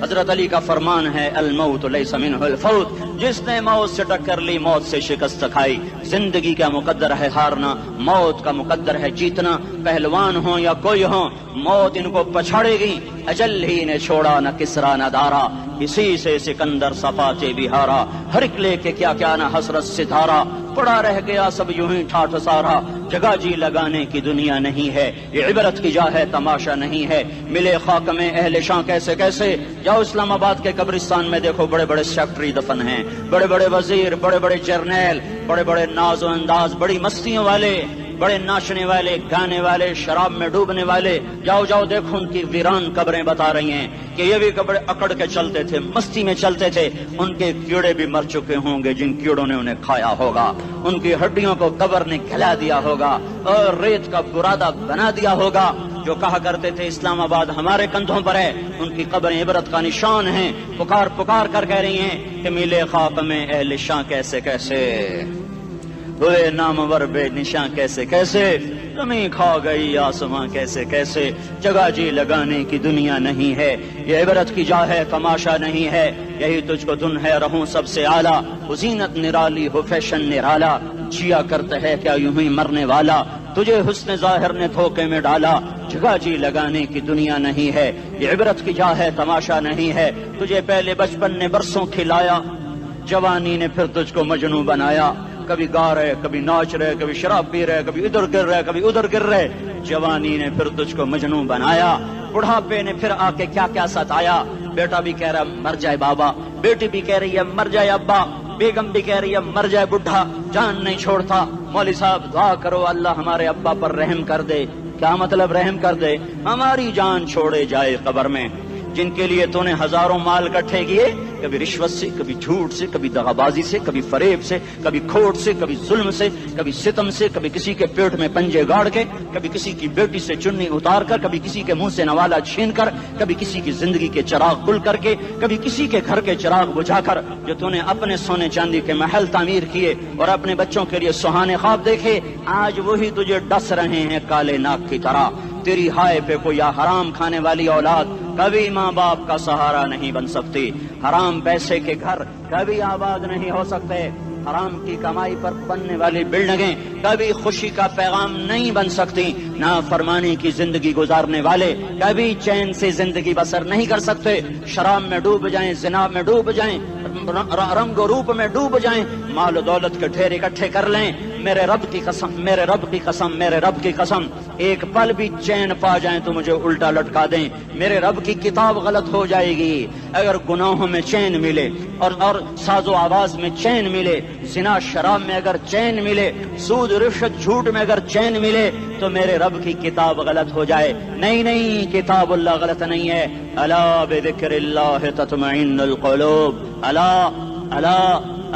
حضرت علی کا فرمان ہے الموت لیس منہ الفوت، جس نے موت سے ٹکر لی موت سے شکست کھائی۔ زندگی کا مقدر ہے ہارنا، موت کا مقدر ہے جیتنا۔ پہلوان ہوں یا کوئی ہوں، موت ان کو پچھاڑے گی۔ اجل ہی نے چھوڑا نہ کسرا نہ دارا، اسی سے سکندر صفاتے بھی ہارا۔ ہر ایک لے کے کیا کیا نہ حسرت ستارا، پڑا رہ گیا سب یوں ہی ٹھاٹھ سارا۔ جگہ جی لگانے کی دنیا نہیں ہے، یہ عبرت کی جا ہے تماشا نہیں ہے۔ ملے خاک میں اہل شاں کیسے کیسے، جاؤ اسلام آباد کے قبرستان میں دیکھو، بڑے بڑے سیکٹری دفن ہیں، بڑے بڑے وزیر، بڑے بڑے جرنیل، بڑے بڑے ناز و انداز، بڑی مستیوں والے، بڑے ناچنے والے، گانے والے، شراب میں ڈوبنے والے۔ جاؤ جاؤ دیکھو ان کی ویران قبریں بتا رہی ہیں کہ یہ بھی قبریں اکڑ کے چلتے تھے، مستی میں چلتے تھے۔ ان کے کیڑے بھی مر چکے ہوں گے جن کیڑوں نے انہیں کھایا ہوگا، ان کی ہڈیوں کو قبر نے کھلا دیا ہوگا اور ریت کا برادہ بنا دیا ہوگا۔ جو کہا کرتے تھے اسلام آباد ہمارے کندھوں پر ہے، ان کی قبریں عبرت کا نشان ہیں۔ پکار پکار کر کہہ رہی ہیں کہ ملے خاک میں اہل شاں کیسے کیسے، ہوئے نامور بے نشاں کیسے کیسے، زمین کھا گئی آسماں کیسے کیسے۔ جگہ جی لگانے کی دنیا نہیں ہے، یہ عبرت کی جا ہے تماشا نہیں ہے۔ یہی تجھ کو دن ہے رہوں سب سے اعلیٰ، زینت نرالی ہو فیشن نرالا، جیا کرتا ہے کیا یوں ہی مرنے والا، تجھے حسن ظاہر نے دھوکے میں ڈالا۔ جگہ جی لگانے کی دنیا نہیں ہے، یہ عبرت کی جا ہے تماشا نہیں ہے۔ تجھے پہلے بچپن نے برسوں کھلایا، جوانی نے پھر تجھ کو مجنوں بنایا۔ کبھی گا رہے، کبھی ناچ رہے، کبھی شراب پی رہے، کبھی ادھر گر رہے، کبھی ادھر گر رہے۔ جوانی نے پھر تجھ کو مجنوں بنایا، بڑھاپے نے پھر آ کے کیا کیا ستایا۔ بیٹا بھی کہہ رہا مر جائے بابا، بیٹی بھی کہہ رہی ہے مر جائے ابا، بیگم بھی کہہ رہی ہے مر جائے بڈھا، جان نہیں چھوڑتا۔ مولوی صاحب دعا کرو اللہ ہمارے ابا پر رحم کر دے۔ کیا مطلب رحم کر دے؟ ہماری جان چھوڑے جائے قبر میں۔ جن کے لیے تو نے ہزاروں مال اکٹھے کیے، کبھی رشوت سے، کبھی جھوٹ سے، کبھی دغا بازی سے، کبھی فریب سے، کبھی کھوٹ سے، کبھی ظلم سے، کبھی ستم سے، کبھی کسی کے پیٹ میں پنجے گاڑ کے، کبھی کسی کی بیٹی سے چنی اتار کر، کبھی کسی کے منہ سے نوالا چھین کر، کبھی کسی کی زندگی کے چراغ گل کر کے، کبھی کسی کے گھر کے چراغ بجھا کر۔ جو تو نے اپنے سونے چاندی کے محل تعمیر کیے اور اپنے بچوں کے لیے سہانے خواب دیکھے، آج وہی تجھے ڈس رہے ہیں کالے ناک کی طرح۔ تیری ہائے پہ کوئی حرام کھانے والی اولاد کبھی ماں باپ کا سہارا نہیں بن سکتی۔ حرام پیسے کے گھر کبھی آباد نہیں ہو سکتے۔ حرام کی کمائی پر بننے والی بلڈنگیں کبھی خوشی کا پیغام نہیں بن سکتی۔ نافرمانی کی زندگی گزارنے والے کبھی چین سے زندگی بسر نہیں کر سکتے۔ شراب میں ڈوب جائیں، زنا میں ڈوب جائیں، رنگ و روپ میں ڈوب جائیں، مال و دولت کے ڈھیر اکٹھے کر لیں، میرے رب کی قسم، میرے رب کی قسم، میرے رب کی قسم، ایک پل بھی چین پا جائیں تو مجھے الٹا لٹکا دیں، میرے رب کی کتاب غلط ہو جائے گی۔ اگر گناہوں میں چین ملے اور ساز و آواز میں چین ملے، زنا شراب میں اگر چین ملے، سود رشوت جھوٹ میں اگر چین ملے، تو میرے رب کی کتاب غلط ہو جائے۔ نہیں نہیں، کتاب اللہ غلط نہیں ہے۔ الا بذکر اللہ تطمئن القلوب، الا الا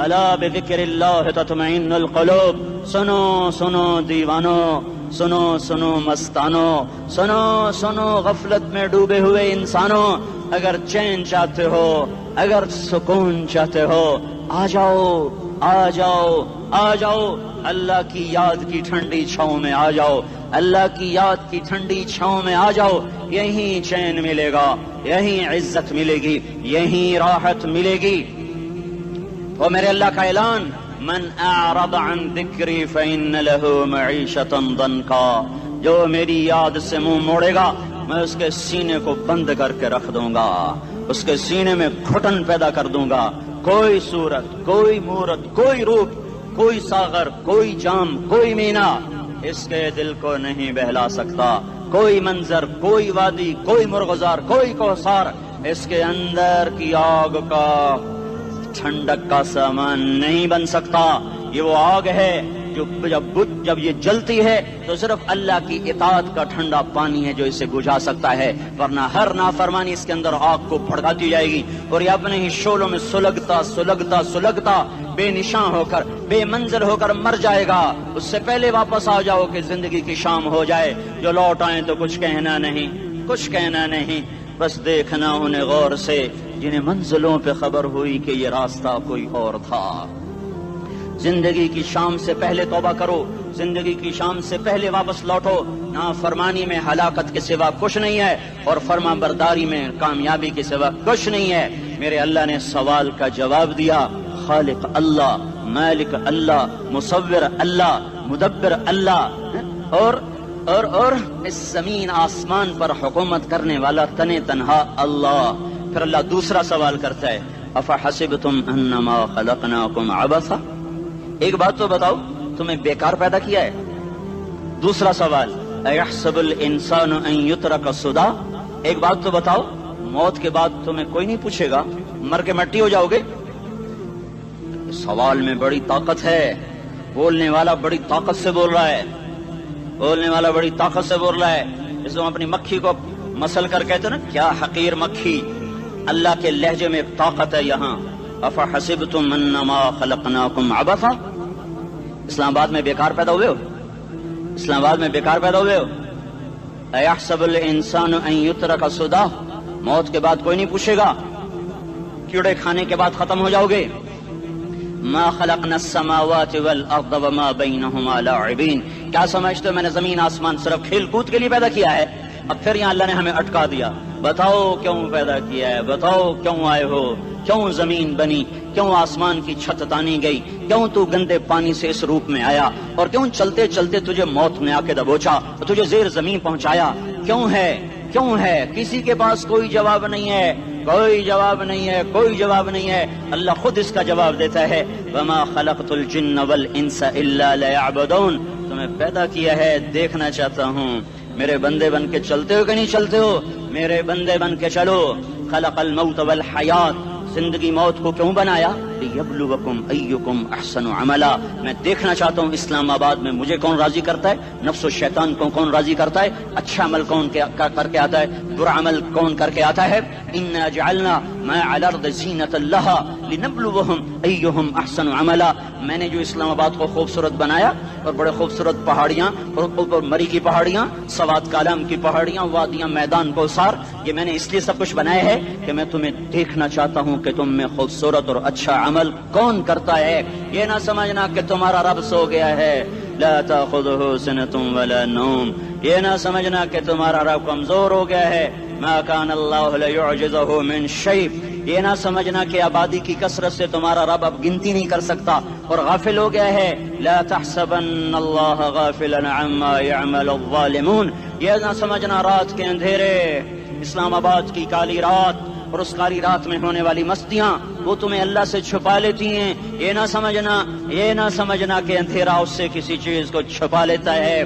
الا بذکر اللہ تطمئن القلوب۔ سنو سنو دیوانو، سنو سنو مستانو، سنو سنو غفلت میں ڈوبے ہوئے انسانوں، اگر چین چاہتے ہو، اگر سکون چاہتے ہو، آ جاؤ آ جاؤ آ جاؤ، اللہ کی یاد کی ٹھنڈی چھاؤں میں آ جاؤ، اللہ کی یاد کی ٹھنڈی چھاؤں میں آ جاؤ۔ یہیں چین ملے گا، یہیں عزت ملے گی، یہیں راحت ملے گی۔ وہ میرے اللہ کا اعلان، من اعرض عن ذکری فإن له معیشۃ ضنکا، جو میری یاد سے منہ موڑے گا میں اس کے سینے کو بند کر کے رکھ دوں گا، اس کے سینے میں گھٹن پیدا کر دوں گا۔ کوئی صورت، کوئی مورت، کوئی روپ، کوئی ساغر، کوئی جام، کوئی مینا اس کے دل کو نہیں بہلا سکتا۔ کوئی منظر، کوئی وادی، کوئی مرغزار، کوئی کوثر اس کے اندر کی آگ کا ٹھنڈک کا سامان نہیں بن سکتا۔ یہ وہ آگ ہے جو جب یہ جلتی ہے تو صرف اللہ کی اطاعت کا ٹھنڈا پانی ہے جو اسے بجھا سکتا ہے، ورنہ ہر نافرمانی اس کے اندر آگ کو بھڑکاتی جائے گی اور یہ اپنے ہی شعلوں میں سلگتا سلگتا سلگتا بے نشاں ہو کر، بے منزل ہو کر مر جائے گا۔ اس سے پہلے واپس آ جاؤ کہ زندگی کی شام ہو جائے۔ جو لوٹ آئیں تو کچھ کہنا نہیں، کچھ کہنا نہیں، بس دیکھنا انہیں غور سے جنہیں منزلوں پہ خبر ہوئی کہ یہ راستہ کوئی اور تھا۔ زندگی کی شام سے پہلے توبہ کرو، زندگی کی شام سے پہلے واپس لوٹو. نافرمانی میں ہلاکت کے سوا کچھ نہیں ہے اور فرما برداری میں کامیابی کے سوا کچھ نہیں ہے. میرے اللہ نے سوال کا جواب دیا. خالق اللہ، مالک اللہ، مصور اللہ، مدبر اللہ، اور اس زمین آسمان پر حکومت کرنے والا تنے تنہا اللہ. پھر اللہ دوسرا سوال کرتا ہے، افحسبتم انما خلقناکم عبثا. ایک بات تو بتاؤ، تمہیں بیکار پیدا کیا ہے؟ دوسرا سوال، ایحسب الانسان ان یترک سدی. ایک بات تو بتاؤ، موت کے بعد تمہیں کوئی نہیں پوچھے گا، مر کے مٹی ہو جاؤ گے؟ سوال میں بڑی طاقت ہے. بولنے والا بڑی طاقت سے بول رہا ہے، بولنے والا بڑی طاقت سے بول رہا ہے. اس کو اپنی مکھی کو مسل کر کہتے نا، کیا حقیر مکھی. اللہ کے لہجے میں ایک طاقت ہے یہاں. افحسبتم انما خلقناکم عبثا. اسلام آباد میں بیکار پیدا ہوئے ہو؟ اسلام آباد میں بیکار پیدا ہوئے ہو؟ ایحسب الانسان ان یترک سدی. موت کے بعد کوئی نہیں پوچھے گا، کیڑے کھانے کے بعد ختم ہو جاؤ گے. ما خلقنا السماوات والارض وما بینہما لاعبین. کیا سمجھتے ہو میں نے زمین آسمان صرف کھیل کود کے لیے پیدا کیا ہے؟ اب پھر یہاں اللہ نے ہمیں اٹکا دیا. بتاؤ کیوں پیدا کیا ہے، بتاؤ کیوں آئے ہو، کیوں زمین بنی، کیوں آسمان کی چھت تانی گئی، کیوں تو گندے پانی سے اس روپ میں آیا، اور کیوں چلتے چلتے تجھے موت نے آ کے دبوچا اور تجھے زیر زمین پہنچایا. کیوں ہے، کیوں ہے؟ کسی کے پاس کوئی جواب نہیں ہے، کوئی جواب نہیں ہے، کوئی جواب نہیں ہے. اللہ خود اس کا جواب دیتا ہے، وما خلقت الجن والانس الا لیعبدون. تمہیں پیدا کیا ہے، دیکھنا چاہتا ہوں میرے بندے بن کے چلتے ہو کہ نہیں چلتے ہو. میرے بندے بن کے چلو. خلق الموت والحیات. زندگی موت کو کیوں بنایا؟ لیبلوکم ایکم احسن عملا. میں دیکھنا چاہتا ہوں اسلام آباد میں مجھے کون راضی کرتا ہے، نفس و شیطان کو کون راضی کرتا ہے، اچھا عمل کون کر کے آتا ہے، برا عمل کون کر کے آتا ہے. انا جعلنا ما علی الارض زینۃ لها لنبلوہم ایہم احسن عملا. میں نے جو اسلام آباد کو خوبصورت بنایا اور بڑے خوبصورت پہاڑیاں اور اوپر مری کی پہاڑیاں، سوات کالام کی پہاڑیاں، وادیاں، میدان کوثر، یہ میں نے اس لیے سب کچھ بنایا ہے کہ میں تمہیں دیکھنا چاہتا ہوں کہ تم میں خوبصورت اور اچھا عمل کون کرتا ہے. یہ نہ سمجھنا کہ تمہارا رب سو گیا ہے، لا تاخذہ سنۃ ولا نوم. یہ نہ سمجھنا کہ تمہارا رب کمزور ہو گیا ہے، ما کان اللہ لیعجزہ من شیء. یہ نہ سمجھنا کہ آبادی کی کثرت سے تمہارا رب اب گنتی نہیں کر سکتا اور غافل ہو گیا ہے. لا تحسبن اللہ غافلا عما يعمل الظالمون. یہ نہ سمجھنا رات کے اندھیرے، اسلام آباد کی کالی رات اور اس کالی رات میں ہونے والی مستیاں وہ تمہیں اللہ سے چھپا لیتی ہیں. یہ نہ سمجھنا کہ اندھیرا اس سے کسی چیز کو چھپا لیتا ہے.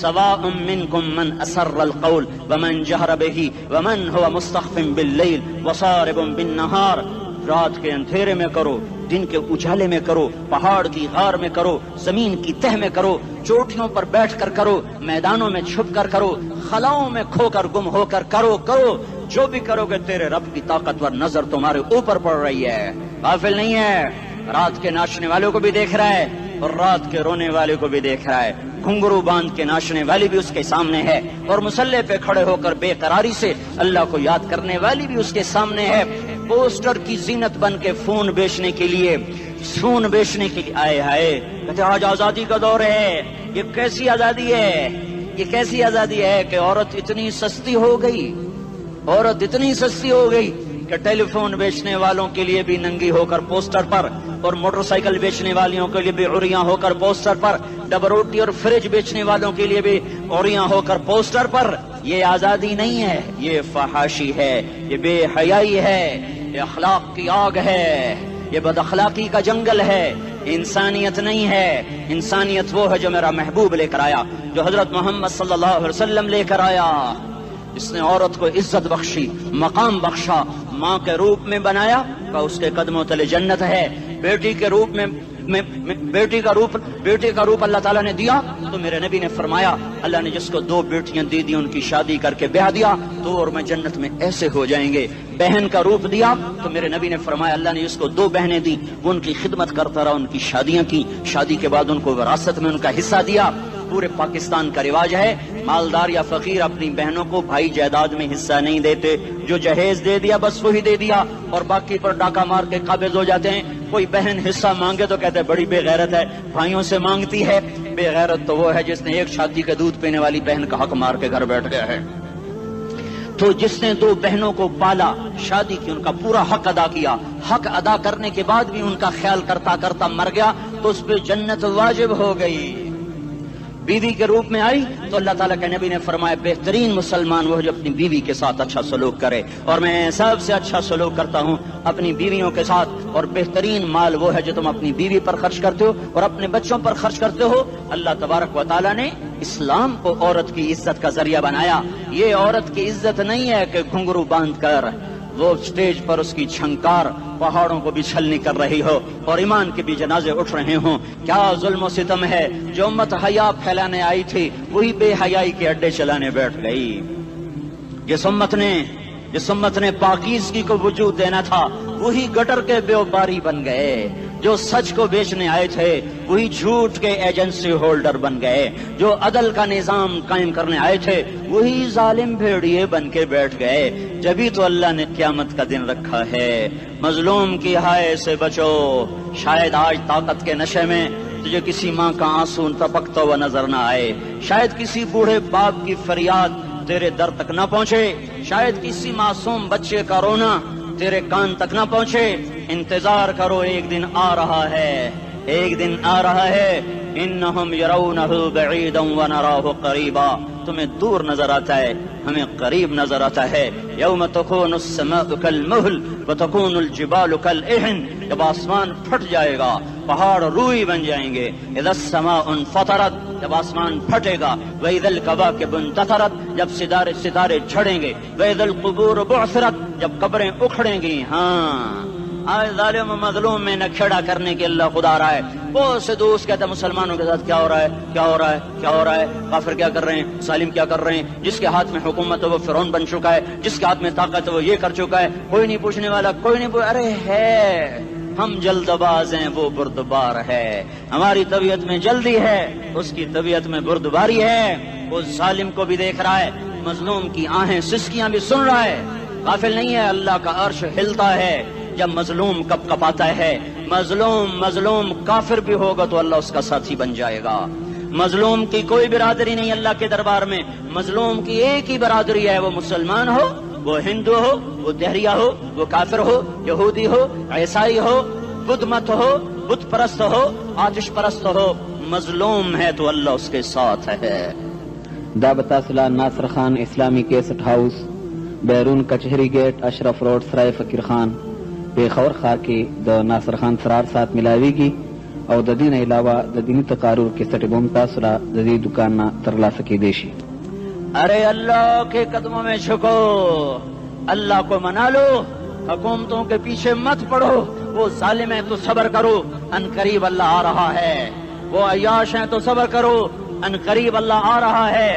سواء منکم من اسر القول ومن جہر به ومن هو مستخف باللیل وصارب بالنہار. رات کے اندھیرے میں کرو، دن کے اجالے میں کرو، پہاڑ کی غار میں کرو، زمین کی تہ میں کرو، چوٹیوں پر بیٹھ کر کرو، میدانوں میں چھپ کر کرو، خلاؤں میں کھو کر گم ہو کر کرو. جو بھی کرو گے تیرے رب کی طاقتور نظر تمہارے اوپر پڑ رہی ہے، غافل نہیں ہے. رات کے ناچنے والوں کو بھی دیکھ رہا ہے اور رات کے رونے والے کو بھی دیکھ رہا ہے. گھنگرو باندھ کے ناچنے والی بھی اس کے سامنے ہے اور مسلح پہ کھڑے ہو کر بے قراری سے اللہ کو یاد کرنے والی بھی اس کے سامنے ہے. پوسٹر کی زینت بن کے فون بیچنے کے لیے آئے ہائے کہتے آج آزادی کا دور ہے. یہ کیسی آزادی ہے، یہ کیسی آزادی ہے کہ عورت اتنی سستی ہو گئی کہ ٹیلی فون بیچنے والوں کے لیے بھی ننگی ہو کر پوسٹر پر، اور موٹر سائیکل بیچنے والوں کے لیے بھی عریاں ہو کر پوسٹر پر، ڈبل روٹی اور فریج بیچنے والوں کے لیے بھی عریاں ہو کر پوسٹر پر. یہ آزادی نہیں ہے، یہ فحاشی ہے، یہ بے حیائی ہے، یہ اخلاق کی آگ ہے، یہ بد اخلاقی کا جنگل ہے. انسانیت نہیں ہے. انسانیت وہ ہے جو میرا محبوب لے کر آیا، جو حضرت محمد صلی اللہ علیہ وسلم لے کر آیا. اس نے عورت کو عزت بخشی، مقام بخشا، ماں کے روپ میں بنایا کہ اس کے قدموں تلے جنت ہے. بیٹی کے روپ میں بیٹی کا روپ اللہ تعالیٰ نے دیا تو میرے نبی نے فرمایا اللہ نے جس کو 2 بیٹیاں دے دی ان کی شادی کر کے بیاہ دیا تو اور میں جنت میں ایسے ہو جائیں گے. بہن کا روپ دیا تو میرے نبی نے فرمایا اللہ نے جس کو 2 بہنیں دی وہ ان کی خدمت کرتا رہا، ان کی شادیاں کی، شادی کے بعد ان کو وراثت میں ان کا حصہ دیا. پورے پاکستان کا رواج ہے مالدار یا فقیر اپنی بہنوں کو بھائی جائیداد میں حصہ نہیں دیتے، جو جہیز دے دیا بس وہی دے دیا اور باقی پر ڈاکہ مار کے قابض ہو جاتے ہیں. کوئی بہن حصہ مانگے تو کہتے بڑی بے غیرت ہے، بھائیوں سے مانگتی ہے. بے غیرت تو وہ ہے جس نے ایک شادی کے دودھ پینے والی بہن کا حق مار کے گھر بیٹھ گیا ہے. تو جس نے دو بہنوں کو پالا، شادی کی، ان کا پورا حق ادا کیا، حق ادا کرنے کے بعد بھی ان کا خیال کرتا کرتا مر گیا تو اس پہ جنت واجب ہو گئی. بیوی کے روپ میں آئی تو اللہ تعالیٰ کے نبی نے فرمایا بہترین مسلمان وہ جو اپنی بیوی کے ساتھ اچھا سلوک کرے، اور میں سب سے اچھا سلوک کرتا ہوں اپنی بیویوں کے ساتھ. اور بہترین مال وہ ہے جو تم اپنی بیوی پر خرچ کرتے ہو اور اپنے بچوں پر خرچ کرتے ہو. اللہ تبارک و تعالیٰ نے اسلام کو عورت کی عزت کا ذریعہ بنایا. یہ عورت کی عزت نہیں ہے کہ گھنگرو باندھ کر وہ اسٹیج پر اس کی چھنکار پہاڑوں کو بھی چھلنی کر رہی ہو اور ایمان کے بھی جنازے اٹھ رہے ہوں. کیا ظلم و ستم ہے. جو امت حیا پھیلانے آئی تھی وہی بے حیائی کے اڈے چلانے بیٹھ گئی. جس امت نے پاکیزگی کو وجود دینا تھا وہی گٹر کے بیوباری بن گئے. جو سچ کو بیچنے آئے تھے وہی جھوٹ کے ایجنسی ہولڈر بن گئے. جو عدل کا نظام قائم کرنے آئے تھے وہی ظالم بھیڑیے بن کے بیٹھ گئے. جبھی تو اللہ نے قیامت کا دن رکھا ہے. مظلوم کی ہائے سے بچو. شاید آج طاقت کے نشے میں تجھے کسی ماں کا آنسو ٹپکتا ہوا نظر نہ آئے. شاید کسی بوڑھے باپ کی فریاد تیرے در تک نہ پہنچے. شاید کسی معصوم بچے کا رونا تیرے کان تک نہ پہنچے. انتظار کرو، ایک دن آ رہا ہے، ایک دن آ رہا ہے. انہم یرونہ بعیدا ونراہ قریبا. تمہیں دور نظر آتا ہے، ہمیں قریب نظر آتا ہے. یوم تکون السماء کالمہل وتکون الجبال کالعہن. جب آسمان پھٹ جائے گا پہاڑ روئی بن جائیں گے. اذا السماء انفطرت، جب آسمان پھٹے گا. واذا الکواکب انتثرت، جب ستارے جھڑیں گے. واذا القبور بعثرت، جب قبریں اکھڑیں گی. ہاں آج ظالم و مظلوم میں نہ کھیڑا کرنے کے اللہ خدا رہا ہے. بہت سے دوست کہتے ہیں مسلمانوں کے ساتھ کیا ہو رہا ہے، کیا ہو رہا ہے، کیا ہو رہا ہے. کافر کیا کر رہے ہیں، ظالم کیا کر رہے ہیں. جس کے ہاتھ میں حکومت ہے وہ فرعون بن چکا ہے، جس کے ہاتھ میں طاقت ہے وہ یہ کر چکا ہے. کوئی نہیں پوچھنے والا، کوئی نہیں ارے ہے ہم جلد باز ہیں، وہ بردبار ہے. ہماری طبیعت میں جلدی ہے، اس کی طبیعت میں بردباری ہے. وہ ظالم کو بھی دیکھ رہا ہے، مظلوم کی آہیں سسکیاں بھی سن رہا ہے. غافل نہیں ہے. اللہ کا عرش ہلتا ہے جب مظلوم کپ کپاتا ہے. مظلوم کافر بھی ہوگا تو اللہ اس کا ساتھی بن جائے گا. مظلوم کی کوئی برادری نہیں اللہ کے دربار میں. مظلوم کی ایک ہی برادری ہے، وہ مسلمان ہو، وہ ہندو ہو، وہ دہریہ ہو، وہ کافر ہو، یہودی ہو، عیسائی ہو، بدھ مت ہو، بت پرست ہو، آتش پرست ہو. مظلوم ہے تو اللہ اس کے ساتھ ہے. دعوت صلاح ناصر خان اسلامی کیسٹ ہاؤس، بیرون کچہری گیٹ، اشرف روڈ، سرائے فقیر خان، پیښور ښار کې د ناصر خان سرار سات ملاویږي او د دې نه علاوه د دیني تقارر کیسټ به هم تاسو را د دې دکان نه ترلاسه کیدی شي. ارے اللہ کے قدموں میں جھکو، اللہ کو منا لو، حکومتوں کے پیچھے مت پڑو. وہ ظالم ہے تو صبر کرو، ان قریب اللہ آ رہا ہے. وہ عیاش ہیں تو صبر کرو، ان قریب اللہ آ رہا ہے.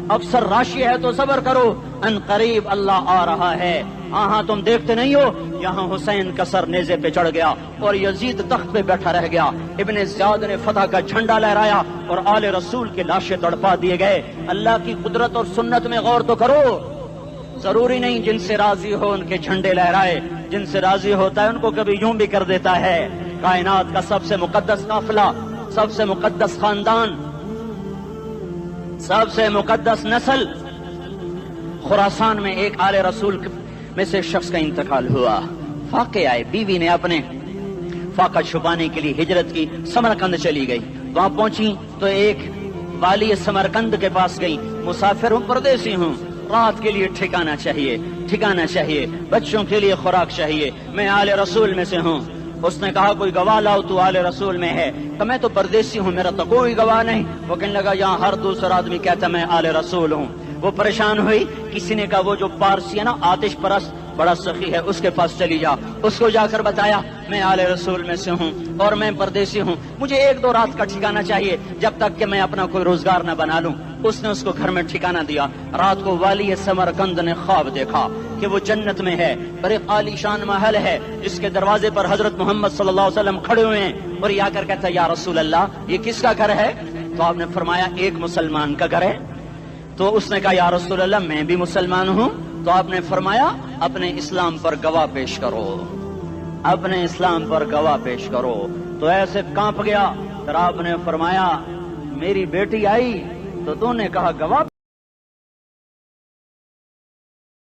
افسر راشی ہے تو صبر کرو، ان قریب اللہ آ رہا ہے. ہاں تم دیکھتے نہیں ہو یہاں حسین کا سر نیزے پہ چڑھ گیا اور یزید تخت پہ بیٹھا رہ گیا. ابن زیاد نے فتح کا جھنڈا لہرایا اور آل رسول کے لاشیں تڑپا دیے گئے. اللہ کی قدرت اور سنت میں غور تو کرو. ضروری نہیں جن سے راضی ہو ان کے جھنڈے لہرائے، جن سے راضی ہوتا ہے ان کو کبھی یوں بھی کر دیتا ہے. کائنات کا سب سے مقدس قافلہ، سب سے مقدس خاندان، سب سے مقدس نسل، خراسان میں ایک آل رسول میں سے شخص کا انتقال ہوا. فاقے آئے، بیوی نے اپنے فاقہ چھپانے کے لیے ہجرت کی، سمرقند چلی گئی. وہاں پہنچی تو ایک والی سمرقند کے پاس گئی. مسافر ہوں، پردیسی ہوں، رات کے لیے ٹھکانہ چاہیے، بچوں کے لیے خوراک چاہیے، میں آل رسول میں سے ہوں. اس نے کہا کوئی گواہ لاؤ، تو آل رسول میں ہے. کہ میں تو پردیسی ہوں، میرا تو کوئی گواہ نہیں. وہ کہنے لگا یہاں ہر دوسرا آدمی کہتا میں آل رسول ہوں. وہ پریشان ہوئی. کسی نے کہا وہ جو پارسی ہے نا آتش پرست بڑا سخی ہے، اس کے پاس چلی جا. اس کو جا کر بتایا میں آل رسول میں سے ہوں اور میں پردیسی ہوں، مجھے 1-2 رات کا ٹھکانہ چاہیے جب تک کہ میں اپنا کوئی روزگار نہ بنا لوں. اس نے اس کو گھر میں ٹھکانہ دیا. رات کو والی سمرقند نے خواب دیکھا کہ وہ جنت میں ہے اور ایک عالی شان محل ہے جس کے دروازے پر حضرت محمد صلی اللہ علیہ وسلم کھڑے ہوئے ہیں. اور یہ آ کر کہتا ہے یا رسول اللہ یہ کس کا گھر ہے؟ تو آپ نے فرمایا ایک مسلمان کا گھر ہے. تو اس نے کہا یا رسول اللہ میں بھی مسلمان ہوں. تو آپ نے فرمایا اپنے اسلام پر گواہ پیش کرو، اپنے اسلام پر گواہ پیش کرو. تو ایسے کانپ گیا پھر آپ نے فرمایا میری بیٹی آئی تو نے کہا گواہ